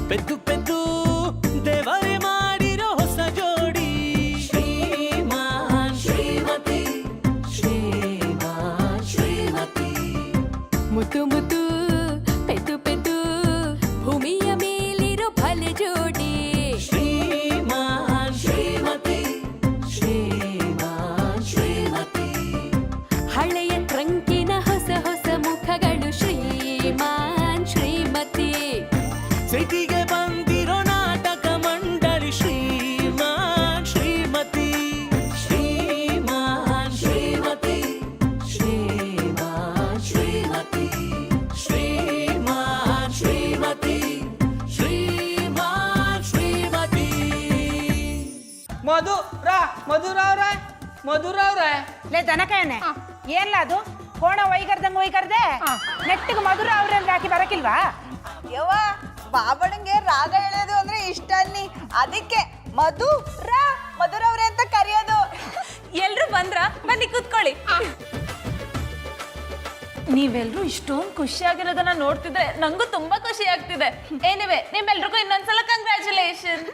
ಪೆದ್ದು ಪೆದ್ದು ದೇವರೇ ಮಾಡಿರೋ ಹೊಸ ಜೋಡಿ ಶ್ರೀಮಾನ್ ಶ್ರೀಮತಿ ಶ್ರೀಮಾನ್ ಶ್ರೀಮತಿ ಮುತ್ತು ಮುತ್ತು ಪೆದ್ದು ಪೆದ್ದು ಭೂಮಿಯ ಮೇಲಿರೋ ಫಲ ಜೋಡಿ ಶ್ರೀಮಾನ್ ಶ್ರೀಮತಿ ಶ್ರೀಮಾನ್ ಶ್ರೀಮತಿ ಹಳೆಯ ಟ್ರಂಕಿನ ಹೊಸ ಹೊಸ ಮುಖಗಳು ಶ್ರೀಮಾನ್ ಶ್ರೀಮತಿ ಸಿಟಿಗೆ ಬಂದಿರೋ ನಾಟಕ ಮಂಡಳಿ ಶ್ರೀಮಾನ್ ಶ್ರೀಮತಿ ಶ್ರೀಮಾನ್ ಶ್ರೀಮತಿ ಶ್ರೀಮಾನ್ ಶ್ರೀಮತಿ ಶ್ರೀಮಾನ್ ಶ್ರೀಮತಿ ಶ್ರೀಮಾನ್ ಶ್ರೀಮತಿ ಮಧುರವ್ರೆ ಲೇ ದನಕಾಯನೆ ಏನ್ಲ ಅದು ಕೋಣ ಒಯ್ಗರ್ದೆ ನೆಟ್ಟಿಗೆ ಮಧುರ ಅವ್ರಲ್ಲಿ ಹಾಕಿ ಬರಕಿಲ್ವಾ? ಯವ್ವ ಬಾಬಣ್ಣಂಗೆ ರಾಗ ಹೇಳೋದು ಅಂದ್ರೆ ಇಷ್ಟ ಅನ್ನಿ, ಅದಕ್ಕೆ ಮಧುರವ್ರೆ ಅಂತ ಕರೆಯೋದು. ಎಲ್ರು ಬಂದ್ರ ಬನ್ನಿ ಕೂತ್ಕೊಳ್ಳಿ. ನೀವೆಲ್ರೂ ಇಷ್ಟೊಂದು ಖುಷಿಯಾಗಿರೋದನ್ನ ನೋಡ್ತಿದ್ರೆ ನಂಗೂ ತುಂಬಾ ಖುಷಿ ಆಗ್ತಿದೆ. ಏನಿವೆ ನಿಮ್ಮೆಲ್ರಿಗೂ ಇನ್ನೊಂದ್ಸಲ ಕಂಗ್ರ್ಯಾಚುಲೇಷನ್.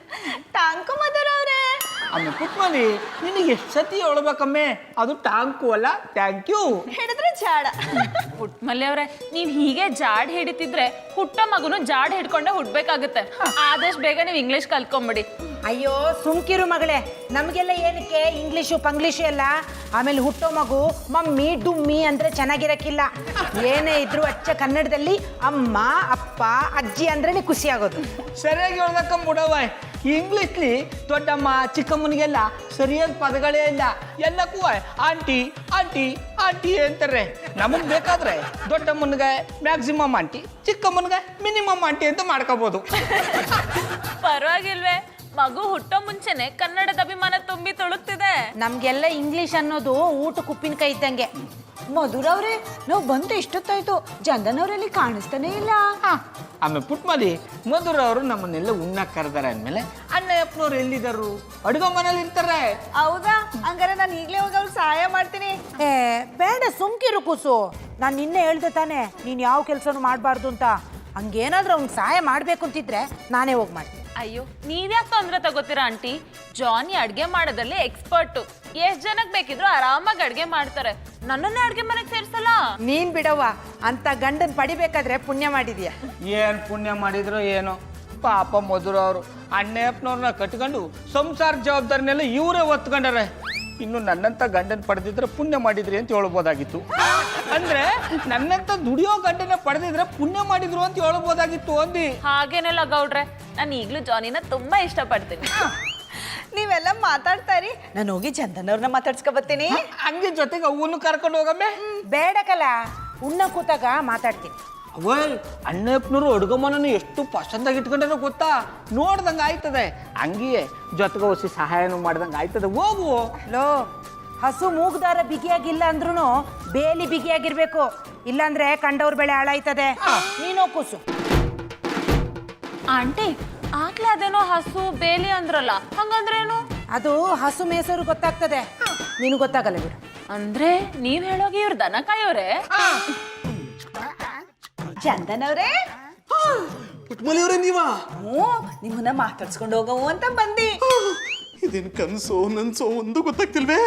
Thank you ಮಧುರವ್ರೆ. ಅಮ್ಮ ಪುಟ್ಮಲಿ ನಿನಗೆ ಎಷ್ಟು ಸತಿ ಹೇಳ್ಬೇಕಮ್ಮೆ, ಅದು ಟಾಂಕು ಅಲ್ಲ ಥ್ಯಾಂಕ್ ಯು. ಹಿಡಿದ್ರೆ ಜಾಡ. ಪುಟ್ಮಲ್ಲಿ ಅವ್ರೆ ನೀವ್ ಹೀಗೆ ಜಾಡ್ ಹಿಡಿತಿದ್ರೆ ಹುಟ್ಟೋ ಮಗುನು ಜಾಡ್ ಹಿಡ್ಕೊಂಡೆ ಹುಡ್ಬೇಕಾಗುತ್ತೆ. ಆದಷ್ಟು ಬೇಗ ನೀವು ಇಂಗ್ಲಿಷ್ ಕಲ್ತ್ಕೊಂಬಿಡಿ. ಅಯ್ಯೋ ಸುಮ್ಕಿರು ಮಗಳೇ, ನಮಗೆಲ್ಲ ಏನಕ್ಕೆ ಇಂಗ್ಲೀಷು ಪಂಗ್ಲೀಷು ಎಲ್ಲ? ಆಮೇಲೆ ಹುಟ್ಟೋ ಮಗು ಮಮ್ಮಿ ಡುಮ್ಮಿ ಅಂದ್ರೆ ಚೆನ್ನಾಗಿರಕ್ಕಿಲ್ಲ. ಏನೇ ಇದ್ರು ಅಚ್ಚ ಕನ್ನಡದಲ್ಲಿ ಅಮ್ಮ ಅಪ್ಪ ಅಜ್ಜಿ ಅಂದ್ರೆ ಖುಷಿ ಆಗೋದು. ಸರಿಯಾಗಿ ಹೇಳ್ದಕ್ಕ ಮುಡವ, ಇಂಗ್ಲೀಷ್ಲಿ ದೊಡ್ಡಮ್ಮ ಚಿಕ್ಕಮ್ಮನಿಗೆಲ್ಲ ಸರಿಯಾದ ಪದಗಳೇ ಇಲ್ಲ. ಎಲ್ಲಕ್ಕೂ ಆಂಟಿ ಆಂಟಿ ಆಂಟಿ ಅಂತಾರೆ. ನಮಗೆ ಬೇಕಾದ್ರೆ ದೊಡ್ಡಮ್ಮನಿಗೆ ಮ್ಯಾಕ್ಸಿಮಮ್ ಆಂಟಿ, ಚಿಕ್ಕಮ್ಮನಿಗೆ ಮಿನಿಮಮ್ ಆಂಟಿ ಅಂತ ಮಾಡ್ಕೋಬಹುದು. ಪರವಾಗಿಲ್ವೇ, ಮಗು ಹುಟ್ಟೋ ಮುಂಚೆನೆ ಕನ್ನಡದ ಅಭಿಮಾನ ತುಂಬಿ ತುಳುಕ್ತಿದೆ. ನಮ್ಗೆಲ್ಲ ಇಂಗ್ಲಿಷ್ ಅನ್ನೋದು ಊಟಕ್ಕೆ ಉಪ್ಪಿನಕಾಯಿ ಇದ್ದಂಗೆ. ಮಧುರವ್ರೆ ನಾವು ಬಂದು ಇಷ್ಟೊತ್ತಾಯ್ತು, ಚಂದನವ್ರಲ್ಲಿ ಕಾಣಿಸ್ತಾನೆ ಇಲ್ಲ. ಆಮೇಲೆ ಪುಟ್ಮಲಿ ಮಧುರವರು ನಮ್ಮನ್ನೆಲ್ಲ ಉಣ್ಣಕ್ಕೆ ಕರೆದಾರೆ ಅಂದಮೇಲೆ ಅಣ್ಣಯ್ಯಪ್ಪನವ್ರು ಎಲ್ಲಿದ್ದಾರು? ಅಡುಗೆ ಮನೇಲಿ ಇರ್ತಾರೆ. ಹೌದಾ? ಹಂಗಾರೆ ನಾನು ಈಗಲೇ ಹೋಗಿ ಅವ್ರಿಗೆ ಸಹಾಯ ಮಾಡ್ತೀನಿ. ಏ ಬೇಡ ಸುಮ್ಕಿರು ಕೂಸು, ನಾನು ನಿನ್ನೆ ಹೇಳ್ದೆ ತಾನೆ ನೀನು ಯಾವ ಕೆಲಸನೂ ಮಾಡಬಾರ್ದು ಅಂತ. ಹಂಗೇನಾದ್ರೂ ಅವ್ನಿಗೆ ಸಹಾಯ ಮಾಡಬೇಕು ಅಂತಿದ್ರೆ ನಾನೇ ಹೋಗಿ ಮಾಡ್ತೀನಿ. ಅಯ್ಯೋ ನೀವ್ಯಾಕೆ ತೊಂದ್ರೆ ತಗೋತೀರಾ ಆಂಟಿ? ಜಾನಿ ಅಡ್ಗೆ ಮಾಡೋದ್ರಲ್ಲಿ ಎಕ್ಸ್ಪರ್ಟು. ಎಷ್ಟ್ ಜನಕ್ಕೆ ಬೇಕಿದ್ರು ಆರಾಮಾಗಿ ಅಡ್ಗೆ ಮಾಡ್ತಾರೆ. ನನ್ನನ್ನೇ ಅಡ್ಗೆ ಮನೆಗೆ ಸೇರ್ಸಲ್ಲ. ನೀನ್ ಬಿಡವ್ವ, ಅಂತ ಗಂಡನ್ ಪಡಿಬೇಕಾದ್ರೆ ಪುಣ್ಯ ಮಾಡಿದ್ಯಾ. ಏನು ಪುಣ್ಯ ಮಾಡಿದ್ರು ಏನೋ, ಪಾಪ ಮಧುರವರು ಅಣ್ಣಯ್ಯಪ್ಪನವ್ರನ್ನ ಕಟ್ಕೊಂಡು ಸಂಸಾರ ಜವಾಬ್ದಾರಿನೆಲ್ಲ ಇವರೇ ಒತ್ಕೊಂಡಾರೆ. ಇನ್ನು ನನ್ನಂತ ಗಂಡನ ಪಡೆದಿದ್ರೆ ಪುಣ್ಯ ಮಾಡಿದ್ರಿ ಅಂತ ಹೇಳ್ಬೋದಾಗಿತ್ತು. ಅಂದ್ರೆ ನನ್ನಂತ ದುಡಿಯೋ ಗಂಡನ ಪಡೆದಿದ್ರೆ ಪುಣ್ಯ ಮಾಡಿದ್ರು ಅಂತ ಹೇಳ್ಬೋದಾಗಿತ್ತು ಅಂದಿ. ಹಾಗೇನೆಲ್ಲ ಗೌಡ್ರೆ, ನಾನು ಈಗಲೂ ಜಾನಿನ ತುಂಬಾ ಇಷ್ಟಪಡ್ತೀನಿ. ನೀವೆಲ್ಲ ಮಾತಾಡ್ತಾರಿ, ನಾನು ಹೋಗಿ ಚಂದನವ್ರನ್ನ ಮಾತಾಡ್ಸ್ಕೊ ಬರ್ತೀನಿ. ಹಂಗೆ ಜೊತೆಗೆ ಅವನು ಕರ್ಕೊಂಡು ಹೋಗಮ್ಮೆ. ಬೇಡಕಲ್ಲ, ಉಣ್ಣ ಕೂತಾಗ ಮಾತಾಡ್ತೀನಿ. ಅವೇ ಅಣ್ಣಪ್ಪನವರು ಅಡುಗೆ ಮನನ್ನು ಎಷ್ಟು ಪಸಂದಾಗಿ ಇಟ್ಕೊಂಡ್ರೆ ಗೊತ್ತಾ? ನೋಡ್ದಂಗೆ ಆಯ್ತದೆ. ಹಂಗೆಯೇ ಜೊತೆಗೆ ಹೊಸಿ ಸಹಾಯನೂ ಮಾಡ್ದಂಗೆ ಆಯ್ತದೆ. ಹೋಗು. ಲೋ, ಹಸು ಮೂಗ್ದಾರ ಬಿಗಿಯಾಗಿಲ್ಲ ಅಂದ್ರೂ ಬೇಲಿ ಬಿಗಿಯಾಗಿರ್ಬೇಕು, ಇಲ್ಲಾಂದ್ರೆ ಕಂಡವ್ರ ಬೆಳೆ ಹಾಳಾಯ್ತದೆ. ನೀನೋ ಕೂಸು. ಆಂಟಿ ಆಗ್ಲೇ ಅದೇನೋ ಹಸು ಬೇಲಿ ಅಂದ್ರಲ್ಲ, ಹಂಗಂದ್ರೇನು? ಅದು ಹಸು ಮೇಸರು ಗೊತ್ತಾಗ್ತದೆ, ನೀನು ಗೊತ್ತಾಗಲ್ಲ ಬಿಡು. ಅಂದ್ರೆ ನೀವ್ ಹೇಳೋಗಿ ಇವ್ರ ದನ ಕಾಯೋರೆ? ಚಂದನವ್ರೆ, ಪುಟ್ಮಲಿಯವರೇ ನೀವಾ? ನಿಮ್ಮನ್ನ ಮಾತಾಡ್ಸ್ಕೊಂಡು ಹೋಗವು ಅಂತ ಬಂದಿ. ಇದೇನು ಕನ್ಸೋ ನನ್ಸೋ ಒಂದು ಗೊತ್ತಾಗ್ತಿಲ್ವೇ?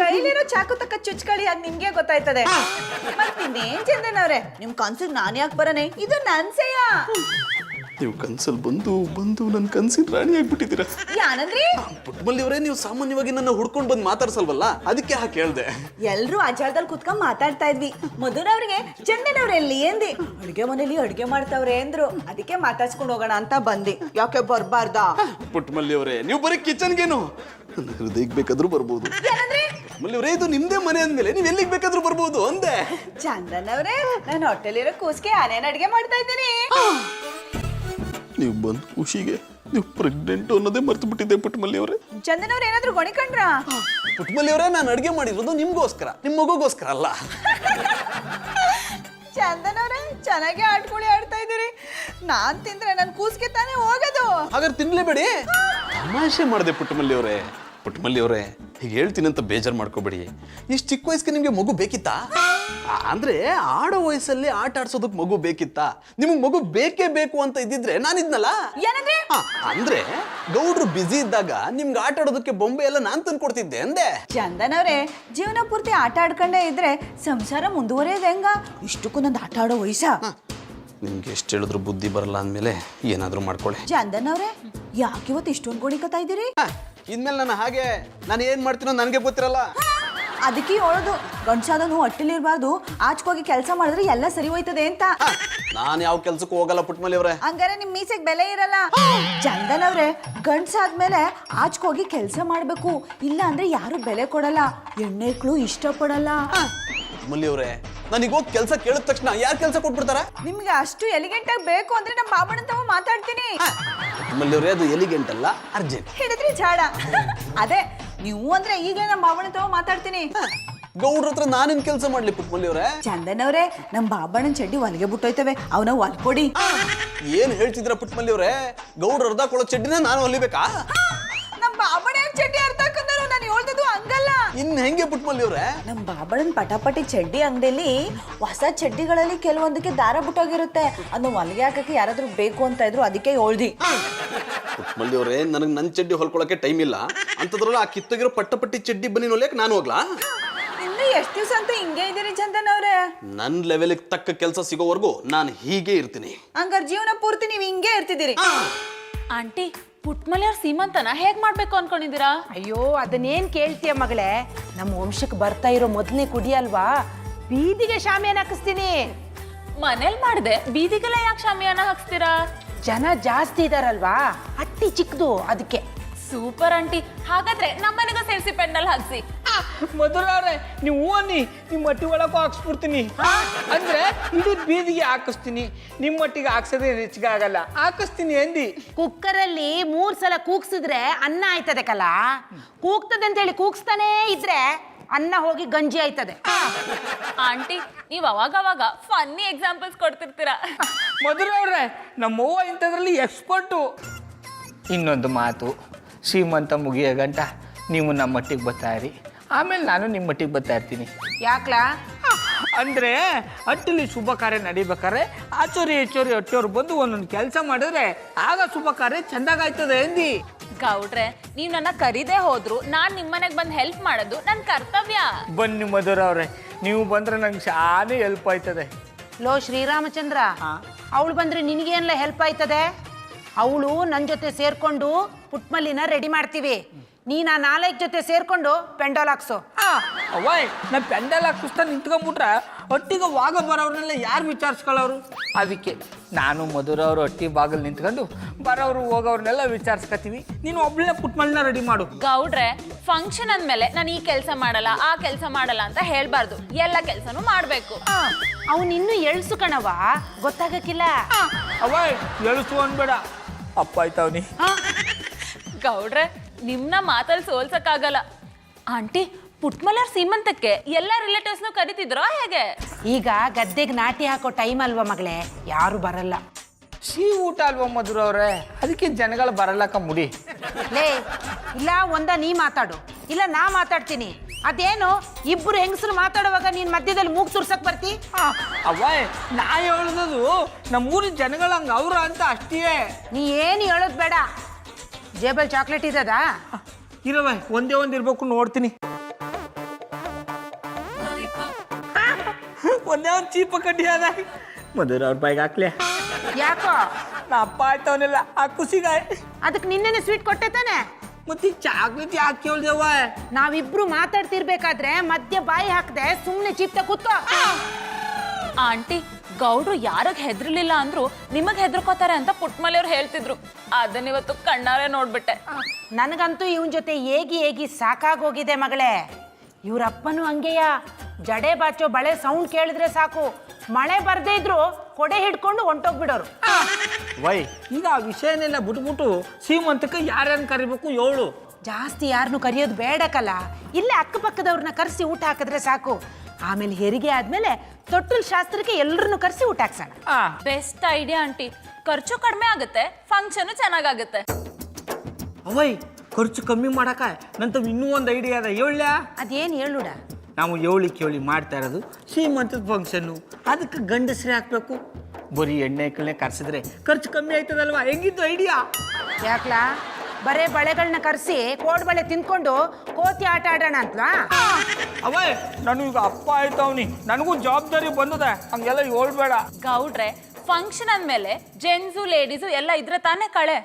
ಕೈಲಿರೋ ಚಾಕು ತಕ್ಕ ಚುಚ್ಕಳಿ ಅದ್ ನಿಮ್ಗೆ ಗೊತ್ತಾಯ್ತದೆ. ಮತ್ತಿನ್ನೇನ್ ಚಂದನವ್ರೆ, ನಿಮ್ ಕನ್ಸಿಗೆ ನಾನ್ ಯಾಕೆ ಬರನೆ? ಇದು ನನ್ಸೆಯ. ನೀವು ಕನ್ಸಲ್ಲಿ ಬಂದು ಬಂದು ನನ್ನ ಕನ್ಸಿನ ರಾಣಿ ಆಗ್ಬಿಟ್ಟಿದ್ದೀರಾ. ಯಾನಂದ್ರಿ? ಪುಟ್ಮಲಿಯವರೇ, ನೀವು ಸಾಮಾನ್ಯವಾಗಿ ನನ್ನ ಹುಡ್ಕೊಂಡು ಬಂದು ಮಾತಾಡ್ಸಲ್ವಲ್ಲ, ಅದಕ್ಕೆ ಹಾಗೆ ಕೇಳ್ದೆ. ಎಲ್ರು ಆ ಜಾಗದಲ್ಲಿ ಕುತ್ಕೊಂಡ್ ಮಾತಾಡ್ತಾ ಇದ್ವಿ. ಮಧುರವ್ರಿಗೆ ಚಂದನವ್ರೆ ಎಲ್ಲಿ ಎಂದಿ, ಅಡ್ಗೆ ಮನೇಲಿ ಅಡ್ಗೆ ಮಾಡ್ತಾವ್ರೆ ಅಂದ್ರು, ಅದಕ್ಕೆ ಮಾತಾಡ್ಸ್ಕೊಂಡು ಹೋಗೋಣ ಅಂತ ಬಂದಿ. ಯಾಕೆ ಬರ್ಬಾರ್ದಾ? ಪುಟ್ಮಲಿಯವರೇ, ನೀವು ಬರೀ ಕಿಚನ್ಗೇನು, ನನ್ನ ಹೃದಯಕ್ಕೆ ಬೇಕಾದ್ರೂ ಬರ್ಬೋದು. ಪುಟ್ಮಲಿಯವರೇ, ಇದು ನಿಮ್ದೇ ಮನೆ ಅಂದ್ಮೇಲೆ ನೀವು ಎಲ್ಲಿಗೆ ಬೇಕಾದ್ರೂ ಬರ್ಬೋದು ಅಂದೆ. ಚಂದನವ್ರೆ, ನಾನು ಹೊಟ್ಟೆಲಿರೋ ಕೂಸ್ಗೆ ಆನೇನ್ ಅಡ್ಗೆ ಮಾಡ್ತಾ ಇದ್ದೀನಿ. ನೀವು ಬಂದು ಖುಷಿಗೆ ನೀವು ಪ್ರೆಗ್ನೆಂಟ್ ಅನ್ನೋದೇ ಮರ್ತು ಬಿಟ್ಟಿದ್ದೆ ಪುಟ್ಮಲಿಯವರೇ. ಚಂದನವ್ರು ಏನಾದ್ರು ಗೊಣಿಕೊಂಡ್ರಾ? ಪುಟ್ಮಲಿಯವರೇ, ನಾನು ಅಡ್ಗೆ ಮಾಡಿರೋದು ನಿಮ್ಗೋಸ್ಕರ, ನಿಮ್ಮ ಮಗುಗೋಸ್ಕರ ಅಲ್ಲ. ಚಂದನವ್ರೆ, ಚೆನ್ನಾಗಿ ಆಡ್ಕೊಳ್ಳಿ ಆಡ್ತಾ ಇದ್ದೀರಿ. ನಾನ್ ತಿಂದ್ರೆ ನನ್ ಕೂಸ್ಗೆ ತಾನೇ ಹೋಗೋದು. ಹಾಗಾದ್ರೆ ತಿನ್ಲೇಬೇಡಿ. ತಮಾಷೆ ಮಾಡಿದೆ ಪುಟ್ಮಲಿಯವರೇ. ಪುಟ್ಮಲಿಯವರೇ, ಈಗ ಹೇಳ್ತೀನಿ ಅಂತ ಬೇಜಾರು ಮಾಡ್ಕೋಬೇಡಿ. ಇಷ್ಟು ಚಿಕ್ಕ ವಯಸ್ಸಿಗೆ ನಿಮಗೆ ಮಗು ಬೇಕಿತ್ತಾ? ಅಂದ್ರೆ ಆಡೋ ವಯಸ್ಸಲ್ಲಿ ಆಟ ಆಡ್ಸೋದಕ್ಕೆ ಮಗು ಬೇಕಿತ್ತಾ? ನಿಮಗೆ ಮಗು ಬೇಕೇ ಬೇಕು ಅಂತ ಇದ್ದಿದ್ರೆ ನಾನಿದ್ನಲ್ಲ. ಏನಂದ್ರೆ ಅಂದ್ರೆ ಗೌಡ್ರು ಬ್ಯುಸಿ ಇದ್ದಾಗ ನಿಮ್ಗೆ ಆಟ ಆಡೋದಕ್ಕೆ ಬೊಂಬೆ ಎಲ್ಲ ನಾನ್ ತಂದ್ಕೊಡ್ತಿದ್ದೆ ಅಂದೆ. ಚಂದನ್ ಅವ್ರೆ, ಜೀವನ ಪೂರ್ತಿ ಆಟ ಆಡ್ಕೊಂಡೇ ಇದ್ರೆ ಸಂಸಾರ ಮುಂದುವರಿಯೋದು ಹೆಂಗ? ಇಷ್ಟಕ್ಕೂ ನಂದು ಆಟ ಆಡೋ ವಯಸ್ಸ. ನಿಮ್ಗೆ ಎಷ್ಟು ಹೇಳಿದ್ರು ಬುದ್ಧಿ ಬರಲ್ಲ ಅಂದಮೇಲೆ ಏನಾದರೂ ಮಾಡ್ಕೊಳ್ಳಿ. ಚಂದನ್ ಅವ್ರೆ, ಯಾಕೆ ಇವತ್ತು ಇಷ್ಟೊಂದು ಗೋಣಿಕತಾ ಇದ್ದೀರಿ? ಇನ್ಮೇಲೆ ನಾನು ಏನು ಮಾಡ್ತೀನೋ ನನಗೆ ಗೊತ್ತಿರಲ್ಲ. ಅದಕ್ಕೆ ಹೇಳೋದು, ಗಂಡ್ಸಾದನು ಹೊಟ್ಟೆಲಿರ್ಬಾರ್ದು, ಆಚ್ಕೋಗಿ ಕೆಲಸ ಮಾಡಿದ್ರೆ ಎಲ್ಲ ಸರಿ ಹೋಯ್ತದೆ ಅಂತ. ನಾನು ಯಾವ ಕೆಲ್ಸಕ್ಕೂ ಹೋಗಲ್ಲ ಪುಟ್ಮಲಿ ಅವ್ರೆ. ಹಂಗಾರೆ ನಿಮ್ ಮೀಸೆಗೆ ಬೆಲೆ ಇರಲ್ಲ. ಚಂದನ್ ಅವ್ರೆ, ಗಂಡ್ಸಾದ್ಮೇಲೆ ಆಚ್ಕೋಗಿ ಕೆಲಸ ಮಾಡ್ಬೇಕು, ಇಲ್ಲ ಅಂದ್ರೆ ಯಾರು ಬೆಲೆ ಕೊಡಲ್ಲ, ಹೆಣ್ಣೆಕ್ಳು ಇಷ್ಟಪಡಲ್ಲ. ಪುಟ್ಮಲಿ ಅವ್ರೆ, ನನಗೆ ಹೋಗಿ ಕೆಲಸ ಕೇಳಿದ ತಕ್ಷಣ ಯಾರು ಕೆಲಸ ಕೊಟ್ಬಿಡ್ತಾರ? ನಿಮ್ಗೆ ಅಷ್ಟು ಎಲಿಗೆಂಟ್ ಆಗಿ ಬೇಕು ಅಂದ್ರೆ ನಮ್ಮ ಬಾಬಣ್ಣನ ತವ ಮಾತಾಡ್ತೀನಿ. ಪುಟ್ಮಲಿ ಅವ್ರೆ, ಅದು ಎಲಿಗೆಂಟ್ ಅಲ್ಲ, ಅರ್ಜೆಂಟ್. ಹಿಡಿದ್ರಿ ಜಾಡ. ಅದೇ ನೀವು ಅಂದ್ರೆ ಈಗ ನಮ್ಮ ಬಾಬಣ್ಣನ ತವ ಮಾತಾಡ್ತೀನಿ. ಗೌಡ್ರ ಹತ್ರ ನಾನೇನ್ ಕೆಲಸ ಮಾಡ್ಲಿ ಪುಟ್ಮಲಿ ಅವ್ರೆ? ಚಂದನ್ ಅವ್ರೆ, ನಮ್ಮ ಬಾಬಣ್ಣನ ಚಡ್ಡಿ ಹೊಲಿಗೆ ಬಿಟ್ಟೋಯ್ತವೆ, ಅವನ ಹೊಲ್ಕೊಡಿ. ಏನ್ ಹೇಳ್ತಿದ್ರ ಪುಟ್ಮಲಿ ಅವ್ರೆ? ಗೌಡ್ರ ಅರ್ಧ ಕೊಡೋ ಚಡ್ಡಿನ ನಾನು ಹೊಲಿಬೇಕಾ? ನಮ್ಮ ಬಾಬಣ್ಣ ಚಡ್ಡಿ ಅರ್ಥ ಹಾಕಂದ್ರು, ನಾನು ಹೇಳ್ದದು ಹಂಗಲ್ಲ. ಇನ್ ಹೆಂಗೆ ಪುಟ್ಮಲಿ ಅವ್ರೆ? ನಮ್ಮ ಬಾಬಣ್ಣನ ಪಟಾಪಟಿ ಚಡ್ಡಿ ಅಂಗಡಿಯಲ್ಲಿ ಹೊಸ ಚಡ್ಡಿಗಳಲ್ಲಿ ಕೆಲವೊಂದಕ್ಕೆ ದಾರ ಬಿಟ್ಟೋಗಿರುತ್ತೆ, ಅದನ್ನ ಹೊಲಿಗೆ ಹಾಕಕ್ಕೆ ಯಾರಾದ್ರೂ ಬೇಕು ಅಂತ ಇದ್ರು, ಅದಕ್ಕೆ ಹೇಳ್ದಿ. ಪುಟ್ಮಲಿ ಅವ್ರೆ, ನನಗೆ ನನ್ನ ಚಡ್ಡಿ ಹೊಲ್ಕೊಳಕ್ಕೆ ಟೈಮ್ ಇಲ್ಲ ಅಂತದ್ರಲ್ಲ ಆ ಕಿತ್ತೋಗಿರೋ ಪಟ್ಟಪಟ್ಟಿ ಚಡ್ಡಿ ಬನ್ನಿ ಹೊಲಿಯಕ್ಕೆ ನಾನು ಹೋಗ್ಲಾ? ಇನ್ನು ಎಷ್ಟು ದಿವಸ ಅಂತ ಹಿಂಗೆ ಇದೀರಿ ಚಂದನ್ ಅವ್ರೆ? ನನ್ನ ಲೆವೆಲ್ಗೆ ತಕ್ಕ ಕೆಲಸ ಸಿಗೋವರೆಗೂ ನಾನು ಹೀಗೆ ಇರ್ತೀನಿ. ಹಂಗಾರೆ ಜೀವನ ಪೂರ್ತಿ ನೀವು ಹಿಂಗೆ ಇರ್ತಿದ್ದೀರಿ. ಆಂಟಿ, ಪುಟ್ಮಲಿ ಅವ್ರ ಸೀಮಂತನ ಹೇಗ್ ಮಾಡ್ಬೇಕು ಅನ್ಕೊಂಡಿದ್ದೀರಾ? ಅಯ್ಯೋ ಅದನ್ನೇನ್ ಕೇಳ್ತೀಯ ಮಗಳೇ, ನಮ್ಮ ವಂಶಕ್ಕೆ ಬರ್ತಾ ಇರೋ ಮೊದಲನೇ ಕುಡಿ ಅಲ್ವಾ, ಬೀದಿಗೆ ಶಾಮಿಯಾನ ಹಾಕಿಸ್ತೀನಿ. ಮನೇಲಿ ಮಾಡ್ದೆ ಬೀದಿಗೆಲ್ಲ ಯಾಕೆ ಶಾಮಿಯಾನ ಹಾಕ್ಸ್ತೀರಾ? ಜನ ಜಾಸ್ತಿ ಇದಾರಲ್ವಾ, ಅಟ್ಟಿ ಚಿಕ್ಕದು ಅದಕ್ಕೆ. ಸೂಪರ್ ಆಂಟಿ, ಹಾಗಾದ್ರೆ ನಮ್ಮನೆಗೂ ಸೇರಿಸಿ ಪೆಂಡಲ್ ಹಾಕ್ಸಿ. ಮಧುರವ್ರೆ, ನೀವು ಅನ್ನಿ, ನಿಮ್ಮ ಮಟ್ಟಿ ಒಳಗೂ ಹಾಕ್ಸ್ಬಿಡ್ತೀನಿ. ಅಂದ್ರೆ ಇಡೀ ಬೀದಿಗೆ ಹಾಕಿಸ್ತೀನಿ. ನಿಮ್ಮ ಮಟ್ಟಿಗೆ ಹಾಕ್ಸೋದೇ ಹೆಚ್ಚಿಗೆ ಆಗಲ್ಲ, ಹಾಕಿಸ್ತೀನಿ ಅಂದಿ. ಕುಕ್ಕರಲ್ಲಿ 3 ಸಲ ಕೂಗ್ಸಿದ್ರೆ ಅನ್ನ ಆಯ್ತದೆ ಕಲ, ಕೂಗ್ತದೆ ಅಂತ ಹೇಳಿ ಕೂಗ್ಸ್ತಾನೇ ಇದ್ರೆ ಅನ್ನ ಹೋಗಿ ಗಂಜಿ ಆಯ್ತದೆ. ಆಂಟಿ, ನೀವ್ ಅವಾಗ ಫನ್ನಿ ಎಕ್ಸಾಂಪಲ್ಸ್ ಕೊಡ್ತಿರ್ತೀರಾ. ಮಧುರವ್ರೆ, ನಮ್ಮವ್ವ ಇಂಥದ್ರಲ್ಲಿ ಎಕ್ಸ್ಪರ್ಟು. ಇನ್ನೊಂದು ಮಾತು, ಶ್ರೀಮಂತ ಮುಗಿಯೋ ಗಂಟ ನೀವು ನಮ್ಮ ಮಟ್ಟಿಗೆ ಬರ್ತಾ ಇರಿ, ಆಮೇಲೆ ನಾನು ನಿಮ್ಮ ಮಟ್ಟಿಗೆ ಬರ್ತಾ ಇರ್ತೀನಿ. ಯಾಕ್ಲಾ? ಅಂದರೆ ಹಟ್ಟಿಲಿ ಶುಭ ಕಾರ್ಯ ನಡಿಬೇಕಾದ್ರೆ ಆಚೋರಿ ಹೆಚ್ಚೋರಿ ಹಟ್ಟಿಯವ್ರು ಬಂದು ಒಂದೊಂದು ಕೆಲಸ ಮಾಡಿದ್ರೆ ಆಗ ಶುಭ ಕಾರ್ಯ ಚೆಂದಾಗಾಯ್ತದೆ ಎಂದಿ. ಗೌಡ್ರೆ, ನೀವ್ ನನ್ನ ಕರೀದೇ ಹೋದ್ರು ನಾನ್ ನಿಮ್ಮನೆಗ್ ಬಂದು ಹೆಲ್ಪ್ ಮಾಡೋದು ನನ್ನ ಕರ್ತವ್ಯ. ಬನ್ನಿ ಮಧುರವ್ರೆ, ನೀವು ಬಂದ್ರೆ ನಂಗೆ ಶಾನೇ ಹೆಲ್ಪ್ ಆಯ್ತದೆ. ಲೋ ಶ್ರೀರಾಮಚಂದ್ರ, ಅವಳು ಬಂದ್ರೆ ನಿನಗೇನೆಲ್ಲ ಹೆಲ್ಪ್ ಆಯ್ತದೆ? ಅವಳು ನನ್ನ ಜೊತೆ ಸೇರ್ಕೊಂಡು ಪುಟ್ಮಲ್ಲಿನ ರೆಡಿ ಮಾಡ್ತೀವಿ, ನೀನು ಆ 4 ಜೊತೆ ಸೇರ್ಕೊಂಡು ಪೆಂಡಾಲ್ ಹಾಕ್ಸು. ಅವ್ವಾಯ್, ನಾ ಪೆಂಡಲ್ ಹಾಕಿಸ್ತಾ ನಿಂತ್ಕೊಂಡ್ಬಿಟ್ರೆ ಒಟ್ಟಿಗೆ ವಾಗ ಬರೋರ್ನೆಲ್ಲ ಯಾರು ವಿಚಾರಿಸ್ಕೊಳ್ಳೋರು? ಅದಕ್ಕೆ ನಾನು ಮಧುರವ್ರು ಒಟ್ಟಿ ಬಾಗಿಲು ನಿಂತ್ಕೊಂಡು ಬರೋರು ಹೋಗೋರ್ನೆಲ್ಲ ವಿಚಾರಿಸ್ಕೊತೀವಿ. ನೀನು ಒಬ್ಬಳನ್ನ ಪುಟ್ಮಲ್ಲಿನ ರೆಡಿ ಮಾಡು. ಗೌಡ್ರೆ, ಫಂಕ್ಷನ್ ಅಂದ್ಮೇಲೆ ನಾನು ಈ ಕೆಲಸ ಮಾಡಲ್ಲ ಆ ಕೆಲಸ ಮಾಡಲ್ಲ ಅಂತ ಹೇಳ್ಬಾರ್ದು, ಎಲ್ಲ ಕೆಲಸನೂ ಮಾಡ್ಬೇಕು. ಅವನಿನ್ನೂ ಎಳ್ಸು ಕಣವ, ಗೊತ್ತಾಗಕ್ಕಿಲ್ಲ. ಅವ್ವಾಯ್, ಎಳ್ಸು ಅನ್ಬೇಡ, ಅಪ್ಪ ಆಯ್ತವನಿ. ಗೌಡ್ರೆ, ನಿಮ್ನ ಮಾತಲ್ಲಿ ಸೋಲ್ಸಕ್ಕಾಗಲ್ಲ. ಆಂಟಿ, ಪುಟ್ಮಲರ್ ಸೀಮಂತಕ್ಕೆ ಎಲ್ಲ ರಿಲೇಟಿವ್ಸ್ನು ಕರಿತಿದ್ರೋ ಹೇಗೆ? ಈಗ ಗದ್ದೆಗೆ ನಾಟಿ ಹಾಕೋ ಟೈಮ್ ಅಲ್ವಾ ಮಗಳೇ, ಯಾರು ಬರಲ್ಲ. ಸಿಹಿ ಊಟ ಅಲ್ವಾ ಮಧುರವ್ರೆ, ಅದಕ್ಕೆ ಜನಗಳು ಬರಲ್ಲಕ್ಕ ಮುಡಿ. ಲೇ, ಇಲ್ಲ ಒಂದ ನೀ ಮಾತಾಡು, ಇಲ್ಲ ನಾ ಮಾತಾಡ್ತೀನಿ. ಅದೇನು ಇಬ್ರು ಹೆಂಗಸರು ಮಾತಾಡುವಾಗ ನೀನ್ ಮಧ್ಯದಲ್ಲಿ ಮೂಗ್ ತುರ್ಸಕ್ ಬರ್ತಿ? ಅವ್ವಾಯ್, ನಾ ಹೇಳೋದು ನಮ್ಮೂರಿನ ಜನಗಳು ಹಂಗ ಅವ್ರ ಅಂತ ಅಷ್ಟೇ. ನೀ ಏನು ಹೇಳೋದು ಬೇಡ. ಜೇಬಲ್ ಚಾಕ್ಲೇಟ್ ಇದದಾ? ಇರವ, ಒಂದೇ ಒಂದು ಇರ್ಬೇಕು, ನೋಡ್ತೀನಿ. ಒಂದೇ ಒಂದು ಚೀಪ ಕಡ್ಡಿ ಅದ, ಮಧುರವ್ರ ಬಾಯಿಗೆ ಹಾಕ್ಲೆ. ಯಾಕೋ? ನಾ ಅಪ್ಪ ಆಯ್ತವನೆಲ್ಲ ಆ ಖುಷಿಗಾಯ್. ಅದಕ್ಕೆ ನಿನ್ನೆ ಸ್ವೀಟ್ ಕೊಟ್ಟೆ ತಾನೆ? ಮತ್ತೆ ಚಾಕ್ಲೇಟ್ ಯಾಕೆ ಕೇಳ್ದೇವ? ನಾವಿಬ್ರು ಮಾತಾಡ್ತಿರ್ಬೇಕಾದ್ರೆ ಮಧ್ಯ ಬಾಯಿ ಹಾಕದೆ ಸುಮ್ನೆ ಚೀಪ್ತ ಕೂತ್ಕೋ. ಆಂಟಿ, ಗೌಡ್ರು ಯಾರಿಗೆ ಹೆದರ್ಲಿಲ್ಲ ಅಂದ್ರು ನಿಮಗ್ ಹೆದರ್ಕೋತಾರೆ ಅಂತ ಪುಟ್ಮಲಿಯವ್ರು ಹೇಳ್ತಿದ್ರು, ಅದನ್ನಿವತ್ತು ಕಣ್ಣಾರೆ ನೋಡ್ಬಿಟ್ಟೆ. ನನಗಂತೂ ಇವನ್ ಜೊತೆ ಏಗಿ ಸಾಕಾಗೋಗಿದೆ ಮಗಳೇ. ಇವ್ರಪ್ಪನೂ ಹಂಗೆಯ, ಜಡೆ ಬಾಚೋ ಬಳೆ ಸೌಂಡ್ ಕೇಳಿದ್ರೆ ಸಾಕು, ಮಳೆ ಬರ್ದೇ ಇದ್ರು ಕೊಡೆ ಹಿಡ್ಕೊಂಡು ಹೊಂಟೋಗ್ಬಿಡೋರು. ವೈ, ಈಗ ಆ ವಿಷಯನೆಲ್ಲ ಬಿಟ್ಬಿಟ್ಟು ಸೀಮಂತಕ್ಕೆ ಯಾರ್ಯಾರನ್ನ ಕರಿಬೇಕು ಹೇಳು. ಜಾಸ್ತಿ ಯಾರನ್ನು ಕರೆಯೋದು ಬೇಡಕಲ್ಲ, ಇಲ್ಲೇ ಅಕ್ಕಪಕ್ಕದವ್ರನ್ನ ಕರೆಸಿ ಊಟ ಹಾಕಿದ್ರೆ ಸಾಕು. ಆಮೇಲೆ ಹೆರಿಗೆ ಆದ್ಮೇಲೆ ತೊಟ್ಟಲ್ ಶಾಸ್ತ್ರಕ್ಕೆ ಎಲ್ಲರನ್ನು ಕರೆಸಿ ಊಟ ಹಾಕ್ಸೋಣ. ಬೆಸ್ಟ್ ಐಡಿಯಾ ಆಂಟಿ, ಖರ್ಚು ಕಡಿಮೆ ಆಗುತ್ತೆ, ಫಂಕ್ಷನ್ ಚೆನ್ನಾಗಾಗುತ್ತೆ. ಅವಯ್, ಖರ್ಚು ಕಮ್ಮಿ ಮಾಡಕ ನಂತ ಇನ್ನೂ ಒಂದು ಐಡಿಯಾ ಅದ ಹೇಳ್ಯಾ. ಅದೇನು ಹೇಳುಡ? ನಾವು ಏಳಿ ಮಾಡ್ತಾ ಇರೋದು ಶ್ರೀಮಂತದ ಫಂಕ್ಷನ್ನು, ಅದಕ್ಕೆ ಗಂಡಸ್ರೇ ಹಾಕ್ಬೇಕು. ಬರೀ ಎಣ್ಣೆ ಕಳ್ಳೆ ಕರ್ಸಿದ್ರೆ ಖರ್ಚು ಕಮ್ಮಿ ಆಯ್ತದಲ್ವಾ? ಹೆಂಗಿದ್ದು ಐಡಿಯಾ? ಯಾಕ್ಲಾ ಬರೇ ಬಳೆಗಳನ್ನ ಕರೆಸಿ ಕೋಡ್ ಬಳೆ ತಿನ್ಕೊಂಡು ಕೋತಿ ಆಟ ಆಡೋಣ ಅಂತವಾ? ಅವೇ ನಾನು ಈಗ ಅಪ್ಪ ಆಯ್ತವನಿ, ನನಗೂ ಜವಾಬ್ದಾರಿ ಬಂದದ, ಹಂಗೆಲ್ಲ ಹೇಳ್ಬೇಡ. ಗೌಡ್ರೆ, ಫಂಕ್ಷನ್ ಅಂದ್ಮೇಲೆ ಜೆಂಟ್ಸು ಲೇಡೀಸು ಎಲ್ಲ ಇದ್ರೆ ತಾನೇ ಕಳೆ.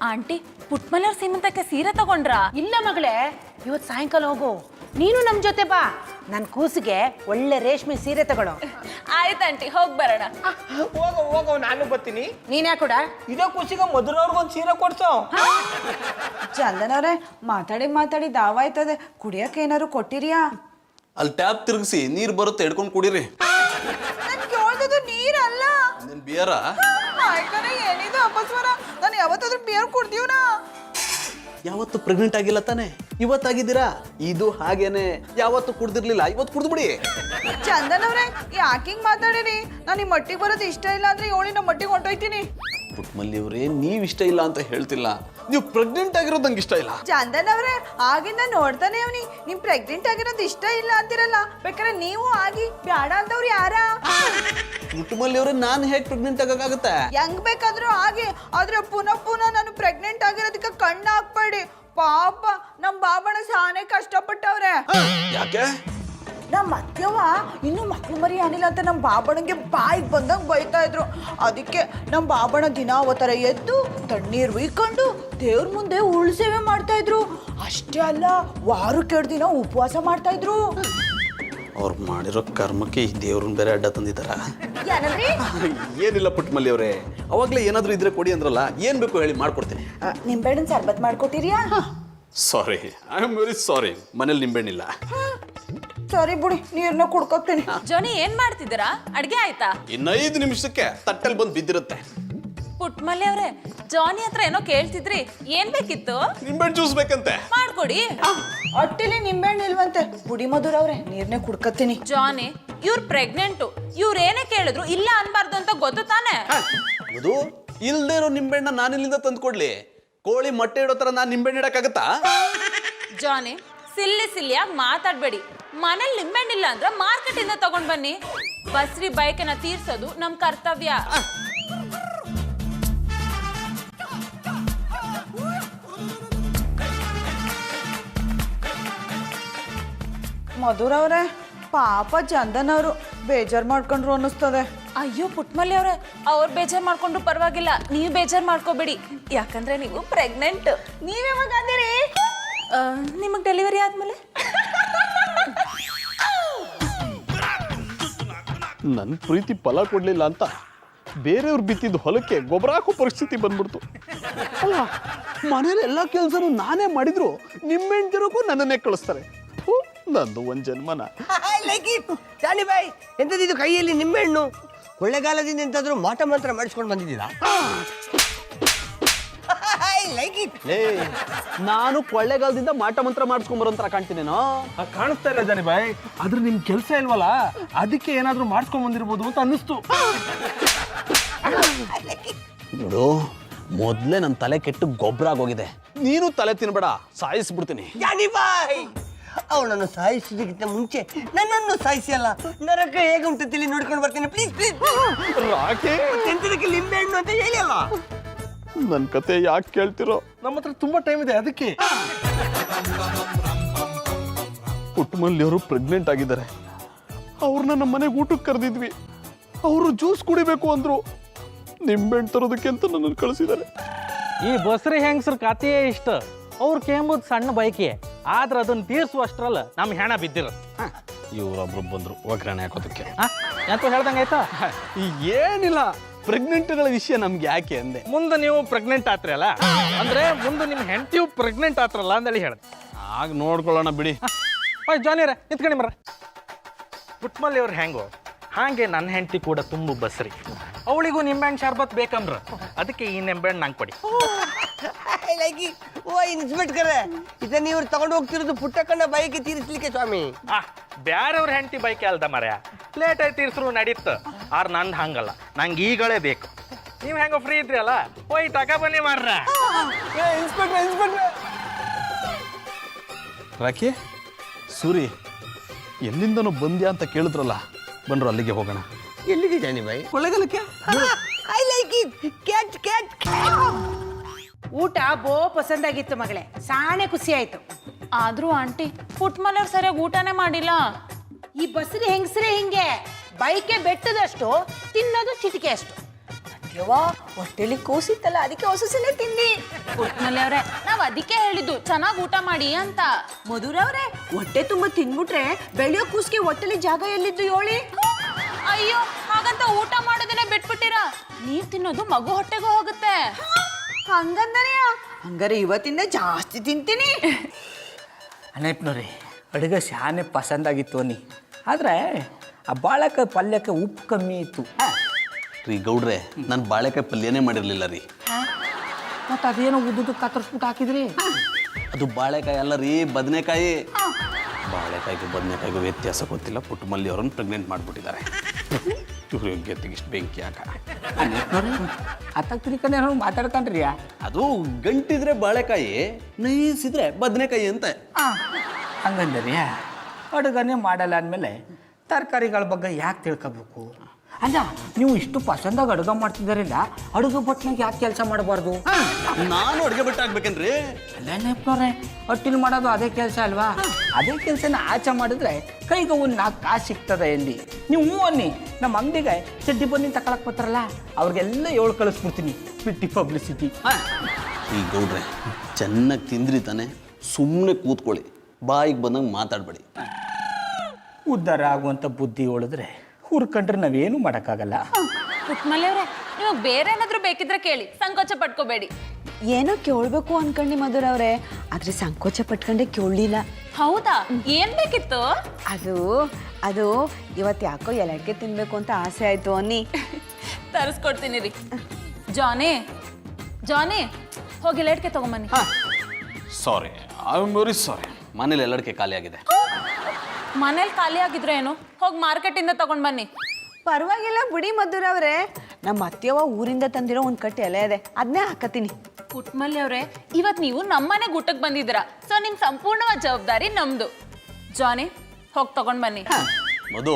ಆಂಟಿ, ಪುಟ್ಮಲೆಯವ್ರ ಸೀಮಂತಕ್ಕೆ ಸೀರೆ ತಗೊಂಡ್ರಾ? ಇಲ್ಲ ಮಗಳೇ, ಇವತ್ತು ಸಾಯಂಕಾಲ ಹೋಗು, ನೀನು ನಮ್ಮ ಜೊತೆ ಬಾ. ನನ್ನ ಕೂಸಿಗೆ ಒಳ್ಳೆ ರೇಷ್ಮೆ ಸೀರೆ ತಗೊಳ್ಳೋ. ಆಯ್ತಂಟಿ, ಹೋಗ್ ಬರೋಣ. ಹೋಗೋ ನಾನು ಬರ್ತೀನಿ. ನೀನ್ ಯಾಕೂಡ? ಇದೇ ಖುಷಿಗೆ ಮಧುರವ್ರಿಗೊಂದು ಸೀರೆ ಕೊಡ್ಸೋ. ಚಂದನವ್ರೆ, ಮಾತಾಡಿ ದಾವಾಯ್ತದೆ. ಕುಡಿಯಕ್ಕೆ ಏನಾರು ಕೊಟ್ಟಿರಿಯಾ? ಅಲ್ಲಿ ಟ್ಯಾಪ್ ತಿರುಗಿಸಿ ನೀರು ಬರುತ್ತೆ, ಹಿಡ್ಕೊಂಡು ಕುಡೀರಿ. ನನ್ಗೆ ಕೇಳ್ದದು ನೀರಲ್ಲ, ನಿನ್ ಬಿಯರ? ಏನಿದು ಅಪಸ್ವರ? ನಾನು ಯಾವತ್ತಾದ್ರೂ ಬಿಯರ್ ಕುಡ್ದೀವ್ನಾ? ಯಾವತ್ತು ಪ್ರೆಗ್ನೆಂಟ್ ಆಗಿಲ್ಲ ತಾನೆ? ಇವತ್ತಾಗಿದ್ದೀರಾ? ಇದು ಹಾಗೇನೆ, ಯಾವತ್ತು ಕುಡ್ದಿರ್ಲಿಲ್ಲ, ಇವತ್ತು ಕುಡ್ದು ಬಿಡಿ. ಚಂದನವ್ರೆ, ಯಾಕಿಂಗ್ ಮಾತಾಡಿರಿ? ನಾನು ಈ ಮಟ್ಟಿಗೆ ಬರೋದು ಇಷ್ಟ ಇಲ್ಲ ಅಂದ್ರೆ ಏಳಿ ನಮ್ಮ ಮಟ್ಟಿಗೆ ಹೊಂಟೋಯ್ತೀನಿ. ಪುಟ್ಮಲ್ಲಿ ಅವರೇ, ನೀವ್ ಇಷ್ಟ ಇಲ್ಲ ಅಂತ ಹೇಳ್ತಿಲ್ಲ, ನೀವು ಪ್ರೆಗ್ನೆಂಟ್ ಆಗಿರೋದು ನಂಗೆ ಇಷ್ಟ ಇಲ್ಲ. ಚಂದನವ್ರೆ, ಆಗಿಂದ ನೋಡ್ತಾನೆ ಅವ್ನಿ, ನಿಮ್ ಪ್ರೆಗ್ನೆಂಟ್ ಆಗಿರೋದು ಇಷ್ಟ ಇಲ್ಲ ಅಂತಿರಲ್ಲ, ಬೇಕಾದ್ರೆ ನೀವು ಆಗಿ ಬ್ಯಾಡ ಅಂತವ್ರು ಯಾರ? ಪುಟ್ಮಲ್ಲಿ ಅವರೇ, ನಾನು ಹೇಗೆ ಪ್ರೆಗ್ನೆಂಟ್ ಆಗಕ್ಕಾಗತ್ತೆ? ಹೆಂಗ್ ಬೇಕಾದ್ರೂ ಆಗಿ, ಆದ್ರೆ ಪುನಃ ನಾನು ಪ್ರೆಗ್ನೆಂಟ್ ಆಗಿರೋದಕ್ಕೆ ಕಣ್ಣು ಹಾಕ್ಬೇಡಿ. ಪಾಪ ನಮ್ ಬಾಬಣ್ಣ ಸಾನೆ ಕಷ್ಟಪಟ್ಟವ್ರೆ. ಯಾಕೆ? ನಮ್ಮ ಅತ್ಯವ ಇನ್ನೂ ಮಕ್ಳು ಮರಿ ಆನಿಲ್ಲ ಅಂತ ನಮ್ಮ ಬಾಬಣ್ಣಂಗೆ ಬಾಯಿಗೆ ಬಂದಂಗೆ ಬೈತಾ ಇದ್ರು. ಅದಕ್ಕೆ ನಮ್ಮ ಬಾಬಣ್ಣ ದಿನ ಅವತ್ತರ ಎದ್ದು ತಣ್ಣೀರು ಉಯ್ಕೊಂಡು ದೇವ್ರ ಮುಂದೆ ಉಳ್ ಸೇವೆ ಮಾಡ್ತಾ ಇದ್ರು. ಅಷ್ಟೇ ಅಲ್ಲ, ವಾರಕ್ಕೆ 2 ದಿನ ಉಪವಾಸ ಮಾಡ್ತಾ ಇದ್ರು. ಅವ್ರು ಮಾಡಿರೋ ಕರ್ಮಕ್ಕೆ ಈ ದೇವ್ರನ್ನ ಬೇರೆ ಅಡ್ಡ ತಂದಿದ್ದಾರ. ಏನಂದ್ರಿ? ಏನಿಲ್ಲ ಪುಟ್ಮಲ್ಲಿ ಅವರೇ, ಅವಾಗಲೇ ಏನಾದರೂ ಇದ್ರೆ ಕೊಡಿ ಅಂದ್ರಲ್ಲ, ಏನ್ ಬೇಕು ಹೇಳಿ ಮಾಡ್ಕೊಡ್ತೀನಿ. ನಿಂಬೆಹಣ್ಣಿನ ಸರ್ಬತ್ ಮಾಡ್ಕೊಟ್ಟಿರಿಯಾ? ಸಾರಿ, ಐ ಆಮ್ ವೆರಿ ಸಾರಿ, ಮನೇಲಿ ನಿಂಬೆಹಣ್ಣಿಲ್ಲ. ಸರಿ ಬಿಡಿ, ನೀರ್ನ ಕುಡ್ಕೊತೀನಿ. ಜೋನಿ, ಏನ್ ಮಾಡ್ತಿದ್ದೀರಾ? ಅಡ್ಗೆ ಆಯ್ತಾ? ಇನ್ನು 5 ನಿಮಿಷಕ್ಕೆ ತಟ್ಟಲ್ಲಿ ಬಂದು ಬಿದ್ದಿರುತ್ತೆ. ಪುಟ್ಮಲ್ಲಿ ಅವ್ರೆ, ಜಾನಿ ಹತ್ರ ಏನೋ ಕೇಳ್ತಿದ್ರಿ, ಏನ್ ಬೇಕಿತ್ತು? ನಿಂಬೆಹಣ್ಣು ಜ್ಯೂಸ್ ಬೇಕಂತೆ, ಮಾಡ್ಕೊಡಿ. ಅಟ್ಟಿಲಿ ನಿಂಬೆಹಣ್ಣು ಇಲ್ವಂತೆ. ಬುಡಿ ಮಧುರವ್ರೆ, ನೀರ್ನೇ ಕುಡ್ಕತ್ತೀನಿ. ಜಾನಿ, ಇವ್ರು ಪ್ರೆಗ್ನೆಂಟು, ಇವ್ರು ಏನೇ ಕೇಳಿದ್ರು ಇಲ್ಲ ಅನ್ಬಾರ್ದು ಅಂತ ಗೊತ್ತು ತಾನೆ? ಅದು ಇಲ್ದೇ ಇರೋ ನಿಂಬೆಹಣ್ಣ ನಾನು ಇಲ್ಲಿಂದ ತಂದು ಕೊಡ್ಲಿ? ಕೋಳಿ ಮೊಟ್ಟೆ ಇಡೋ ತರ ನಾನು ನಿಂಬೆಹಣ್ಣು ಇಡಕ್ಕಾಗತ್ತಾ? ಜಾನಿ, ಸಿಲ್ಲಿಯಾಗಿ ಮಾತಾಡ್ಬೇಡಿ. ಮನೇಲಿ ನಿಂಬೆಹಣ್ಣಿಲ್ಲ ಅಂದ್ರೆ ಮಾರ್ಕೆಟ್ ಇಂದ ತಗೊಂಡ್ ಬನ್ನಿ. ಬಸ್ರಿ ಬೈಕನ್ನ ತೀರ್ಸೋದು ನಮ್ ಕರ್ತವ್ಯ. ಮಧುರವ್ರೆ, ಪಾಪ ಚಂದನ್ ಅವರು ಬೇಜಾರ್ ಮಾಡ್ಕೊಂಡ್ರು ಅನ್ನಿಸ್ತದೆ. ಅಯ್ಯೋ ಪುಟ್ಮಲ್ಲಿ ಅವ್ರೆ, ಅವ್ರು ಬೇಜಾರ್ ಮಾಡ್ಕೊಂಡ್ರು ಪರವಾಗಿಲ್ಲ, ನೀವು ಬೇಜಾರ್ ಮಾಡ್ಕೋಬೇಡಿ. ಯಾಕಂದ್ರೆ ನೀವು ಪ್ರೆಗ್ನೆಂಟ್. ನೀವ್ ಯಾವಾಗ ಅಂದಿರಿ? ನಿಮಗ್ ಡೆಲಿವರಿ ಆದ್ಮೇಲೆ. ನನ್ನ ಪ್ರೀತಿ ಫಲ ಕೊಡ್ಲಿಲ್ಲ ಅಂತ ಬೇರೆಯವ್ರು ಬಿತ್ತಿದ್ದು ಹೊಲಕ್ಕೆ ಗೊಬ್ಬರ ಹಾಕೋ ಪರಿಸ್ಥಿತಿ ಬಂದ್ಬಿಡ್ತು. ಅಲ್ಲ, ಮನೇಲಿ ಎಲ್ಲ ಕೆಲಸನೂ ನಾನೇ ಮಾಡಿದ್ರು ನಿಂಬೆಹಣ್ಣು ತಿರೋಕ್ಕೂ ನನ್ನನ್ನೇ ಕಳಿಸ್ತಾರೆ. ನಂದು ಒಂದು ಜನ್ಮನ. ಜಾನಿ ಬಾಯ್, ಎಂತದಿದು ಕೈಯಲ್ಲಿ ನಿಂಬೆಹಣ್ಣು? ಕೊಳ್ಳೆಗಾಲದಿಂದ ಎಂತಾದ್ರೂ ಮಾಟ ಮಂತ್ರ ಮಾಡಿಸ್ಕೊಂಡು ಬಂದಿದ್ದೀರಾ? ನಾನು ಕೊಳ್ಳೆಗಾಲದಿಂದ ಮಾಟ ಮಂತ್ರ ಮಾಡಿಸ್ಕೊಂಡ್ ಬರೋಂತರ ಕಾಣ್ತೀನೇನೋ? ಕಾಣಿಸ್ತಾ ಇಲ್ಲ ಜಾನಿ ಬಾಯ್, ಆದ್ರೆ ನಿಮ್ ಕೆಲಸ ಇಲ್ವಲ್ಲ, ಅದಕ್ಕೆ ಏನಾದ್ರೂ ಮಾಡಿಸ್ಕೊಂಡ್ ಬಂದಿರ್ಬೋದು ಅಂತ ಅನ್ನಿಸ್ತು. ನೋಡು, ಮೊದ್ಲೇ ನನ್ನ ತಲೆ ಕೆಟ್ಟು ಗೊಬ್ಬರ ಆಗೋಗಿದೆ. ನೀನು ತಲೆ ತಿನ್ಬೇಡ, ಸಾಯಿಸ್ಬಿಡ್ತೀನಿ. ಜಾನಿ ಬಾಯ್, ಅವಳನ್ನು ಸಾಯಿಸೋದಕ್ಕಿಂತ ಮುಂಚೆ ನನ್ನನ್ನು ಸಾಯಿಸಿ ಅಲ್ಲ, ನರಕ ಹೇಗೆ ಉಂಟು ತಿಳಿ ನೋಡ್ಕೊಂಡು ಬರ್ತೀನಿ. Please please. ರಾಕೆ, ಎಂತದಕ್ಕೆ ಲಿಂಬೆಹಣ್ಣು ಅಂತ ಹೇಳಿ ಅಲ್ಲ. ನನ್ನ ಕತೆ ಯಾಕೆ ಕೇಳ್ತಿರೋ? ನಮ್ಮ ಹತ್ರ ತುಂಬಾ ಟೈಮ್ ಇದೆ ಅದಕ್ಕೆ. ಪುಟ್ಟಮಲ್ಲಿಯವರು ಪ್ರೆಗ್ನೆಂಟ್ ಆಗಿದ್ದಾರೆ. ಅವ್ರನ್ನ ನಮ್ಮ ಮನೆಗೆ ಊಟಕ್ಕೆ ಕರೆದಿದ್ವಿ. ಅವರು ಜ್ಯೂಸ್ ಕುಡಿಬೇಕು ಅಂದ್ರು. ನಿಂಬೆಹಣ್ಣು ತರೋದಕ್ಕೆ ಅಂತ ನನ್ನನ್ನು ಕಳಿಸಿದ್ದಾರೆ. ಈ ಬಸ್ರಿ ಹೆಂಗಸ್ರ ಕತೆಯೇ ಇಷ್ಟ. ಅವ್ರ ಕೇಂಬುದು ಸಣ್ಣ ಬೈಕಿ, ಆದ್ರೆ ಅದನ್ನ ತೀರ್ಸುವಷ್ಟ್ರಲ್ಲ ನಮ್ಮ ಹೆಣ ಬಿದ್ದಿರ. ಇವರೊಬ್ರು ಬಂದ್ರು ಒಗ್ಗರಣೆ ಹಾಕೋದಕ್ಕೆ. ಎಂತ ಹೇಳ್ದಂಗೆ ಆಯ್ತಾ? ಏನಿಲ್ಲ, ಪ್ರೆಗ್ನೆಂಟ್ಗಳ ವಿಷಯ ನಮ್ಗೆ ಯಾಕೆ ಅಂದೆ. ಮುಂದೆ ನೀವು ಪ್ರೆಗ್ನೆಂಟ್ ಆತ್ರಿ ಅಲ್ಲ, ಅಂದ್ರೆ ಮುಂದೆ ನಿಮ್ಮ ಹೆಂಡತಿಯು ಪ್ರೆಗ್ನೆಂಟ್ ಆತ್ರಲ್ಲ ಅಂದೇಳಿ ಹೇಳ್ದೆ. ಆಗ ನೋಡ್ಕೊಳ್ಳೋಣ ಬಿಡಿ. ಜಾನಿಯರ ನಿಂತ್ಕೊಂಡಿ ಮರ. ಪುಟ್ಮಲ್ಲಿ ಅವ್ರು ಹೆಂಗೋ ಹಾಗೆ ನನ್ನ ಹೆಂಡತಿ ಕೂಡ ತುಂಬ ಬಸ್ರಿ. ಅವಳಿಗೂ ನಿಂಬೆಹಣ್ಣು ಶರ್ಬತ್ ಬೇಕಂದ್ರ ಅದಕ್ಕೆ ಈ ನಿಂಬೆಹಣ್ಣು ನಂಗೆ ಕೊಡಿ. ಓ ಇನ್ಸ್ಪೆಕ್ಟರ್, ಇದನ್ನ ಇವ್ರು ತಗೊಂಡು ಹೋಗ್ತಿರೋದು ಪುಟ್ಟಕ್ಕಣ್ಣ ಬೈಕ್ ತೀರಿಸ್ಲಿಕ್ಕೆ ಸ್ವಾಮಿ. ಬ್ಯಾರವ್ರ ಹೆಂಡತಿ ಬೈಕ್ ಅಲ್ದ ಮರ್ಯ, ಲೇಟ್ ಆಗಿ ತೀರ್ಸ್ರು ನಡೀತು. ಆರ್ ನಂದು ಹಂಗಲ್ಲ, ನಂಗೆ ಈಗಳೇ ಬೇಕು. ನೀವು ಹೆಂಗೋ ಫ್ರೀ ಇದ್ರಿ ಅಲ್ಲ, ಹೋಯ್ ತಗ ಬನ್ನಿ ಮಾರ್ರ. ಇನ್ಸ್ಪೆಕ್ಟರ್ ರಾಕಿ ಸೂರಿ ಎಲ್ಲಿಂದನೋ ಬಂದ್ಯಾ ಅಂತ ಕೇಳಿದ್ರಲ್ಲ, ಬನ್ರು ಅಲ್ಲಿಗೆ ಹೋಗೋಣ. ಎಲ್ಲಿಗೆ ಜಾನಿ ಬಾಯಿ? ಕೊಳ್ಳೆಗಾಲಕ್ಕೆ. I like it. ಕ್ಯಾಚ್. ಊಟ ಬೋ ಪಸಂದಾಗಿತ್ತು ಮಗಳೇ, ಸಾಣೆ ಖುಷಿ ಆಯ್ತು. ಆದ್ರೂ ಆಂಟಿ ಪುಟ್ಮಲವ್ರು ಸರಿಯಾಗಿ ಊಟನೇ ಮಾಡಿಲ್ಲ. ಈ ಬಸರಿ ಹೆಂಗಸ್ರೆ ಹಿಂಗೆ, ಬೈಕೆ ಬೆಟ್ಟದಷ್ಟು, ತಿನ್ನೋದು ಚಿಟಿಕೆ ಅಷ್ಟು. ಯವ್ವ ಹೊಟ್ಟೆಲಿ ಕೂಸಿತ್ತಲ್ಲ, ಅದಕ್ಕೆ ಹೊಸಸಲೇ ತಿನ್ನಿ. ಪುಟ್ಮಲವ್ರೆ ನಾವ್ ಅದಕ್ಕೆ ಹೇಳಿದ್ದು ಚೆನ್ನಾಗಿ ಊಟ ಮಾಡಿ ಅಂತ. ಮಧುರವ್ರೆ, ಹೊಟ್ಟೆ ತುಂಬ ತಿನ್ಬಿಟ್ರೆ ಬೆಳೆಯೋ ಕೂಸಿಗೆ ಹೊಟ್ಟೆಲಿ ಜಾಗ ಎಲ್ಲಿದ್ದು ಹೇಳಿ? ಅಯ್ಯೋ ಹಾಗಂತ ಊಟ ಮಾಡೋದನ್ನೇ ಬಿಟ್ಬಿಟ್ಟಿರಾ? ನೀವ್ ತಿನ್ನೋದು ಮಗು ಹೊಟ್ಟೆಗೂ ಹೋಗುತ್ತೆ. ಹಂಗಾರೆ ಇವತ್ತಿಂದ ಜಾಸ್ತಿ ತಿಂತೀನಿ. ಅನೇಪ್ನವ್ರಿ ಅಡುಗೆ ಶಾನೆ ಪಸಂದಾಗಿತ್ತು ಅನ್ನಿ, ಆದರೆ ಆ ಬಾಳೆಕಾಯಿ ಪಲ್ಯಕ್ಕೆ ಉಪ್ಪು ಕಮ್ಮಿ ಇತ್ತು. ರೀ ಗೌಡ್ರೆ, ನಾನು ಬಾಳೆಕಾಯಿ ಪಲ್ಯನೇ ಮಾಡಿರಲಿಲ್ಲ ರೀ. ಮತ್ತು ಅದೇನೋ ಉದ್ದುದು ಕತ್ತರಿಸ್ಬಿಟ್ಟು ಹಾಕಿದ್ರಿ. ಅದು ಬಾಳೆಕಾಯಿ ಅಲ್ಲ ರೀ, ಬದನೆಕಾಯಿ. ಬಾಳೆಕಾಯಿಗೂ ಬದನೆಕಾಯಿಗೂ ವ್ಯತ್ಯಾಸ ಗೊತ್ತಿಲ್ಲ. ಪುಟ್ಟಮಲ್ಲಿ ಅವರನ್ನು ಪ್ರೆಗ್ನೆಂಟ್ ಮಾಡಿಬಿಟ್ಟಿದ್ದಾರೆ. ಇವ್ರ ಯೋಗ್ಯತೆಗೆ ಇಷ್ಟು ಬೆಂಕಿ ಯಾಕ? ಹತ್ತಾಗ ತಿರ್ಕೊಂಡೆ ಮಾತಾಡ್ಕೊಂಡ್ರಿ. ಅದು ಗಂಟಿದ್ರೆ ಬಾಳೆಕಾಯಿ, ನೈಸಿದ್ರೆ ಬದನೆಕಾಯಿ ಅಂತ. ಹಂಗಂದ್ರಿ ಅಡುಗನೆ ಮಾಡಲ್ಲ ಅಂದಮೇಲೆ ತರಕಾರಿಗಳ ಬಗ್ಗೆ ಯಾಕೆ ತಿಳ್ಕೊಬೇಕು? ಅಲ್ಲ, ನೀವು ಇಷ್ಟು ಪಸಂದಾಗಿ ಅಡುಗೆ ಮಾಡ್ತಿದ್ದಾರಿಲ್ಲ, ಅಡುಗೆ ಬಟ್ನಾಗ ಯಾಕೆ ಕೆಲಸ ಮಾಡಬಾರ್ದು? ನಾನು ಅಡುಗೆ ಬಟ್ಟೆ ಹಾಕ್ಬೇಕೇನ್ರಿ? ಅಲ್ಲ ನೆಪ್ನವ್ರೆ, ಹೊಟ್ಟಿಲ್ ಮಾಡೋದು ಅದೇ ಕೆಲಸ ಅಲ್ವಾ? ಅದೇ ಕೆಲಸನ ಆಚೆ ಮಾಡಿದ್ರೆ ಕೈಗೆ ಒಂದು 4 ಕಾಸು ಸಿಗ್ತದೆ ಎಂದಿ. ನೀವು ಹ್ಞೂ ಅನ್ನಿ, ನಮ್ಮ ಅಂಗಡಿಗೆ ಚಡ್ಡಿ ಬನ್ನಿ ತಗೊಳಕ್ ಬರ್ತಾರಲ್ಲ, ಅವ್ರಿಗೆಲ್ಲ 7 ಕಳಿಸ್ಬಿಡ್ತೀನಿ. ಬಿಟ್ಟಿ ಪಬ್ಲಿಸಿಟಿ. ಈ ಗೌಡ್ರೆ ಚೆನ್ನಾಗಿ ತಿಂದ್ರಿ ತಾನೆ, ಸುಮ್ಮನೆ ಕೂತ್ಕೊಳ್ಳಿ, ಬಾಯಿಗೆ ಬಂದಂಗೆ ಮಾತಾಡಬೇಡಿ. ಉದ್ಧಾರ ಆಗುವಂಥ ಬುದ್ಧಿ ಉಳಿದ್ರೆ ಹುರ್ಕೊಂಡ್ರೆ ನಾವೇನು ಮಾಡೋಕ್ಕಾಗಲ್ಲ. ಪುಟ್ಮಲವ್ರೆ ನಿಮಗೆ ಬೇರೆ ಏನಾದ್ರೂ ಬೇಕಿದ್ರೆ ಕೇಳಿ, ಸಂಕೋಚ ಪಟ್ಕೋಬೇಡಿ. ಏನೋ ಕೇಳ್ಬೇಕು ಅನ್ಕಂಡು ಮಧುರವ್ರೆ, ಆದ್ರೆ ಸಂಕೋಚ ಪಟ್ಕೊಂಡೆ ಕೇಳಲಿಲ್ಲ. ಹೌದಾ? ಏನ್ ಬೇಕಿತ್ತು? ಅದು ಇವತ್ತು ಯಾಕೋ ಎಲಡ್ಗೆ ತಿನ್ಬೇಕು ಅಂತ ಆಸೆ ಆಯ್ತು ಅನ್ನಿ. ತರಿಸ್ಕೊಡ್ತೀನಿ ರೀ. ಜಾನಿ ಹೋಗಿ ಲೇಟ್ಗೆ ತಗೊಂಬನ್ನಿ. ಸಾರಿ, ಐ ಆಮ್ ವೆರಿ ಸಾರಿ. ಮನೇಲಿ ಎಲ್ಲಡಿಕೆ ಖಾಲಿ ಆಗಿದೆ. ಮನೇಲಿ ಖಾಲಿ ಆಗಿದ್ರೆ ಏನು, ಹೋಗಿ ಮಾರ್ಕೆಟಿಂದ ತಗೊಂಡ್ ಬನ್ನಿ. ಪರವಾಗಿಲ್ಲ ಬಿಡಿ ಮಧುರವ್ರೆ, ನಮ್ಮ ಅತ್ತೆಯವ ಊರಿಂದ ತಂದಿರೋ ಒಂದು ಕಟ್ಟಿ ಎಲೆ ಇದೆ, ಅದನ್ನೇ ಹಾಕತೀನಿ. ಪುಟ್ಮಲ್ಲಿ ಅವ್ರೆ, ಇವತ್ತು ನೀವು ನಮ್ಮನೆ ಊಟಕ್ಕೆ ಬಂದಿದ್ದೀರಾ, ಸೊ ನಿಮ್ ಸಂಪೂರ್ಣವಾದ ಜವಾಬ್ದಾರಿ ನಮ್ದು. ಜಾನಿ ಹೋಗಿ ತಗೊಂಡ್ ಬನ್ನಿ. ಮಧು,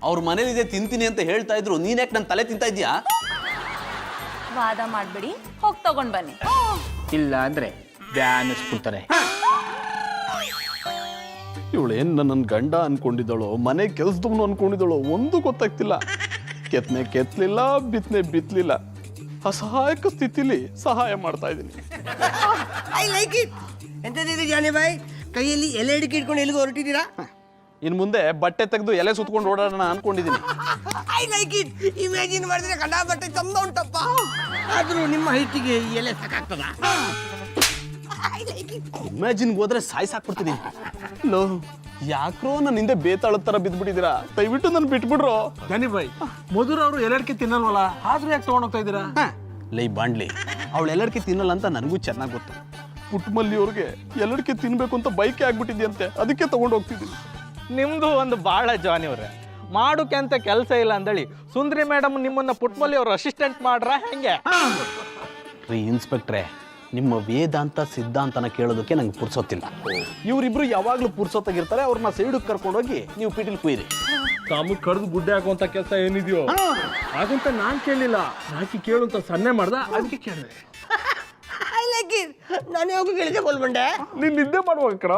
ಅವ್ರ ಮನೇಲಿದೆ ತಿಂತೀನಿ ಅಂತ ಹೇಳ್ತಾ ಇದ್ರು, ನೀನ್ ಯಾಕೆ ನನ್ನ ತಲೆ ತಿಂತಾ ಇದೀಯಾ? ವಾದ ಮಾಡ್ಬಿಡಿ, ಹೋಗಿ ತಗೊಂಡ್ ಬನ್ನಿ. ಇಲ್ಲ ಅಂದ್ರೆ ಬ್ಯಾನಿಸ್ಬಿಡ್ತಾರೆ. ಇವಳೇನ್ ನನ್ನ ಗಂಡ ಅನ್ಕೊಂಡಿದ್ದಳು, ಮನೆ ಕೆಲ್ಸದವನು ಅನ್ಕೊಂಡಿದ್ದಳು, ಒಂದು ಗೊತ್ತಾಗ್ತಿಲ್ಲ. ಕೆತ್ತನೆ ಕೆತ್ತಲಿಲ್ಲ, ಬಿತ್ತಲಿಲ್ಲ, ಅಸಹಾಯಕ ಸ್ಥಿತಿಲಿ ಸಹಾಯ ಮಾಡ್ತಾ ಇದ್ದೀನಿ. I like it. ಎಂತದಿದೆ ಜಾನಿ ಬಾಯ್, ಕೈಯಲ್ಲಿ ಎಲೆ ಹಿಡಿಕೆ ಇಟ್ಕೊಂಡು ಎಲ್ಲಿಗೂ ಹೊರಟಿದ್ದೀರಾ? ಇನ್ನು ಮುಂದೆ ಬಟ್ಟೆ ತೆಗೆದು ಎಲೆ ಸುತ್ಕೊಂಡು ಓಡಾಡೋಣ ಅನ್ಕೊಂಡಿದ್ದೀನಿ. I like it. ಇಮ್ಯಾಜಿನ್ ಮಾಡಿದ್ರೆ ಕಂಡ ಬಟ್ಟೆ ಚಂದ ಉಂಟಪ್ಪ. ಆದ್ರೂ ನಿಮ್ಮ ಹೈಟಿಗೆ ಈ ಎಲೆ ಸಾಕಾಗ್ತದ? ಇಮ್ಯಾಜಿನ್ಗೆ ಹೋದ್ರೆ ಸಾಯ್ಸಾಕ್ಬಿಡ್ತೀನಿ. ಲೋ, ಯಾಕ್ರೋ ನನ್ನ ಹಿಂದೆ ಬೇತಾಳದ ಥರ ಬಿದ್ದುಬಿಟ್ಟಿದ್ದೀರಾ? ದಯವಿಟ್ಟು ನನ್ನ ಬಿಟ್ಬಿಡ್ರು. ಜಾನಿ ಬಾಯ್, ಮಧುರ ಅವರು ಎಲಡ್ಕೆ ತಿನ್ನಲ್ವಲ್ಲ, ಆದ್ರೂ ಯಾಕೆ ತಗೊಂಡೋಗ್ತಾ ಇದ್ದೀರಾ? ಲೈ ಬಾಂಡ್ಲಿ, ಅವಳು ಎಲ್ಲಡಿಕೆ ತಿನ್ನಲ್ಲ ಅಂತ ನನಗೂ ಚೆನ್ನಾಗಿ ಗೊತ್ತು. ಪುಟ್ಟಮಲ್ಲಿ ಅವ್ರಿಗೆ ಎಲ್ಲಡಿಕೆ ತಿನ್ಬೇಕು ಅಂತ ಬೈಕೆ ಆಗ್ಬಿಟ್ಟಿದ್ಯಂತೆ, ಅದಕ್ಕೆ ತಗೊಂಡು ಹೋಗ್ತಿದ್ದೀನಿ. ನಿಮ್ದು ಒಂದು ಬಾಳ ಜಾನಿ ಅವ್ರೆ, ಮಾಡೋಕೆ ಅಂತ ಕೆಲಸ ಇಲ್ಲ ಅಂದಳಿ ಸುಂದ್ರಿ ಮೇಡಮ್ ನಿಮ್ಮನ್ನ ಪುಟ್ಮಲ್ಲಿ ಅವ್ರ ಅಸಿಸ್ಟೆಂಟ್ ಮಾಡ್ರ ಹೆಂಗೆ? ರೀ ಇನ್ಸ್ಪೆಕ್ಟ್ರೆ, ನಿಮ್ಮ ವೇದಾಂತ ಸಿದ್ಧಾಂತನ ಕೇಳೋದಕ್ಕೆ ನಂಗೆ ಪುರ್ಸೊತ್ತಿಲ್ಲ. ಇವರಿಬ್ರು ಯಾವಾಗಲೂ ಪುರ್ಸೊತ್ತಾಗಿರ್ತಾರೆ. ಅವ್ರನ್ನ ಸೈಡಿಗೆ ಕರ್ಕೊಂಡೋಗಿ ನೀವು ಪಿಟಿಲ್ ಕುಯ್ರಿ. ಕಾಮು ಕಡ್ದು ಗುಡ್ಡೆ ಹಾಕುವಂತ ಕೆಲಸ ಏನಿದೆಯೋ ಹಾಗಂತ ನಾನ್ ಕೇಳಲಿಲ್ಲ, ನಾಕಿ ಕೇಳು ಅಂತ ಸನ್ನೆ ಮಾಡ್ದ, ಅದಕ್ಕೆ ಕೇಳಿದೆ. I like it. ನಾನು ಹೋಗಿ ಕೇಳಿದೆ ಬೋಲ್ಬಂಡೆ. ನೀನ್ ನಿದ್ದೆ ಮಾಡುವಾಗ ಕಣ.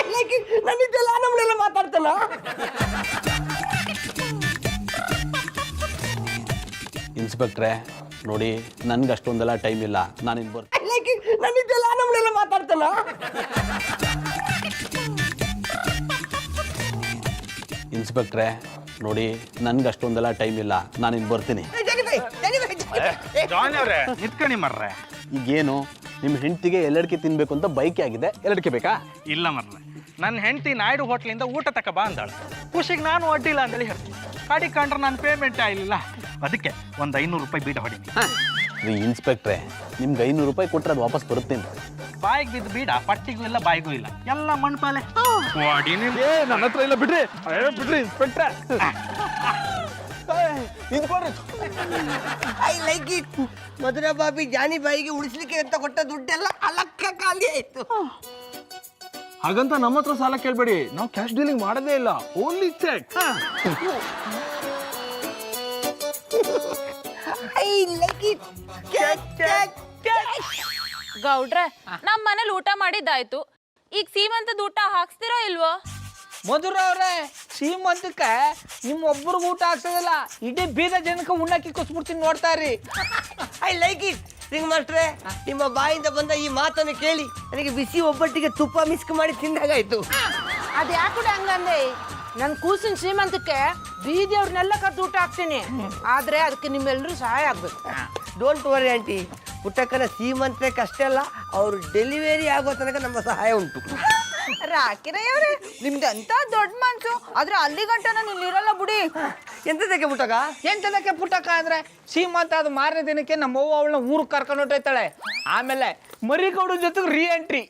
I like it. ನಾನು ಇದೆಲ್ಲ ನಮ್ಮನೆಲ್ಲ ಮಾತಾಡ್ತಾನ. ಇನ್ಸ್ಪೆಕ್ಟ್ರೆ ನೋಡಿ, ನನ್ಗೆ ಅಷ್ಟೊಂದೆಲ್ಲ ಟೈಮ್ ಇಲ್ಲ, ನಾನಿನ್ ಬರ್ತೀನಿ. I like it. ನಾನು ಇದೆಲ್ಲ ನಮ್ಮನೆಲ್ಲ ಮಾತಾಡ್ತಾನ. ಇನ್ಸ್ಪೆಕ್ಟ್ರೆ ನೋಡಿ, ನನ್ಗೆ ಅಷ್ಟೊಂದೆಲ್ಲ ಟೈಮ್ ಇಲ್ಲ, ನಾನಿನ್ ಬರ್ತೀನಿ. ಜಾನಿ ಅವ್ರೆ ನಿತ್ಕಣಿ ಮರ್ರೆ. ಈಗೇನು ನಿಮ್ಮ ಹೆಂಡತಿಗೆ ಎಲ್ಲಡಿಕೆ ತಿನ್ಬೇಕು ಅಂತ ಬೈಕೆ ಆಗಿದೆ, ಎಲ್ಲಡಿಕೆ ಬೇಕಾ? ಇಲ್ಲ ಮರ್ರೆ, ನನ್ನ ಹೆಂಡತಿ ನಾಯ್ಡು ಹೋಟ್ಲಿಂದ ಊಟ ತಕ ಬಾ ಅಂದಾಳು. ಖುಷಿಗೆ ನಾನು ಅಡ್ಡಿಲ್ಲ ಅಂತೇಳಿ ಹೇಳ್ತೀನಿ. ಕಾಡಿ ಕಂಡ್ರೆ ನಾನು ಪೇಮೆಂಟ್ ಆಗಿಲ್ಲ, ಅದಕ್ಕೆ ಒಂದು 500 ರೂಪಾಯಿ ಬೀಡ ಹೊಡೀನಿ. ರೀ ಇನ್ಸ್ಪೆಕ್ಟ್ರೆ, ನಿಮ್ಗೆ 500 ರೂಪಾಯಿ ಕೊಟ್ಟರೆ ಅದು ವಾಪಸ್ ಬರುತ್ತೇನೆ. ಬಾಯಿಗೆ ಬಿದ್ದು ಬೀಡ ಪಟ್ಟಿಗೂ ಇಲ್ಲ ಬಾಯಿಗೂ ಇಲ್ಲ, ಎಲ್ಲ ಮಣ್ಪಾಲೆ. ನನ್ನ ಹತ್ರ ಇಲ್ಲ, ಬಿಡ್ರಿ ಬಿಡ್ರಿ ಇನ್ಸ್ಪೆಕ್ಟ್ರೆ. I like it. ಮಧುರ ಬಾಬಿ ಜಾನಿ ಬಾಯಿಗೆ ಉಳಿಸ್ಲಿಕ್ಕೆ ಅಂತ ಕೊಟ್ಟ ದುಡ್ಡೆಲ್ಲ ಅಲಕ್ಕ ಖಾಲಿ ಆಯ್ತು. ಹಾಗಂತ ನಮ್ಮ ಹತ್ರ ಸಾಲ ಕೇಳ್ಬೇಡಿ, ನಾವು ಕ್ಯಾಶ್ ಡೀಲಿಂಗ್ ಮಾಡೋದೇ ಇಲ್ಲ, only cheque. I like it. ಗೌಡ್ರೆ ನಮ್ ಮನೇಲಿ ಊಟ ಮಾಡಿದ್ದಾಯ್ತು, ಈಗ ಸೀಮಂತದ ಊಟ ಹಾಕ್ಸ್ತಿರೋ ಇಲ್ವೋ? ಮಧುರ ಅವ್ರೆ, ಶ್ರೀಮಂತಕ್ಕೆ ನಿಮ್ಮ ಒಬ್ಬರಿಗೆ ಊಟ ಹಾಕ್ಸೋದಿಲ್ಲ, ಇಡೀ ಬೀದ ಜನಕ್ಕೆ ಉಣ್ಣಕ್ಕಿ ಕೊಸ್ಬಿಡ್ತೀನಿ, ನೋಡ್ತಾ ಇರಿ. I like it. ರಿಂಗ್ ಮಾಸ್ಟ್ರೆ, ನಿಮ್ಮ ಬಾಯಿಂದ ಬಂದ ಈ ಮಾತನ್ನು ಕೇಳಿ ನನಗೆ ಬಿಸಿ ಒಬ್ಬಟ್ಟಿಗೆ ತುಪ್ಪ ಮಿಸ್ಕ್ ಮಾಡಿ ತಿಂದಾಗಾಯ್ತು. ಅದು ಯಾಕೆ ಹಂಗಂದೆ? ನನ್ನ ಕೂಸಿನ ಶ್ರೀಮಂತಕ್ಕೆ ಬೀದಿಯವ್ರನ್ನೆಲ್ಲ ಕರೆದು ಊಟ ಹಾಕ್ತೀನಿ, ಆದ್ರೆ ಅದಕ್ಕೆ ನಿಮ್ಮೆಲ್ಲರೂ ಸಹಾಯ ಆಗ್ಬೇಕು. ಡೋಂಟ್ ವರಿ ಆಂಟಿ, ಪುಟ್ಟಕ್ಕನ ಸೀಮಂತಕ್ಕೆ ಅಷ್ಟೇ ಅಲ್ಲ, ಅವರು ಡೆಲಿವರಿ ಆಗೋ ತನಕ ನಮ್ಮ ಸಹಾಯ ಉಂಟು. ರಾಕಿರಯ್ಯವ್ರೆ, ನಿಮ್ದು ಅಂತ ದೊಡ್ಡ ಮನ್ಸು, ಆದ್ರೆ ಅಲ್ಲಿ ಗಂಟ ನಾನು ಇಲ್ಲಿರಲ್ಲ ಬಿಡಿ. ಎಂತದಕ್ಕೆ ಪುಟ್ಟಕ್ಕ? ಎಂತದಕ್ಕೆ ಪುಟ್ಟಕ್ಕ ಅಂದ್ರೆ, ಸೀಮಂತ ಅದು ಮಾರನೇ ದಿನಕ್ಕೆ ನಮ್ಮ ಅವ್ವ ಅವಳನ್ನ ಊರಿಗೆ ಕರ್ಕೊಂಡು ಹೊಟ್ಟೋಯ್ತಾಳೆ. ಆಮೇಲೆ ಮರಿಗೌಡ ಜೊತೆಗೆ ರೀ ಎಂಟ್ರಿ.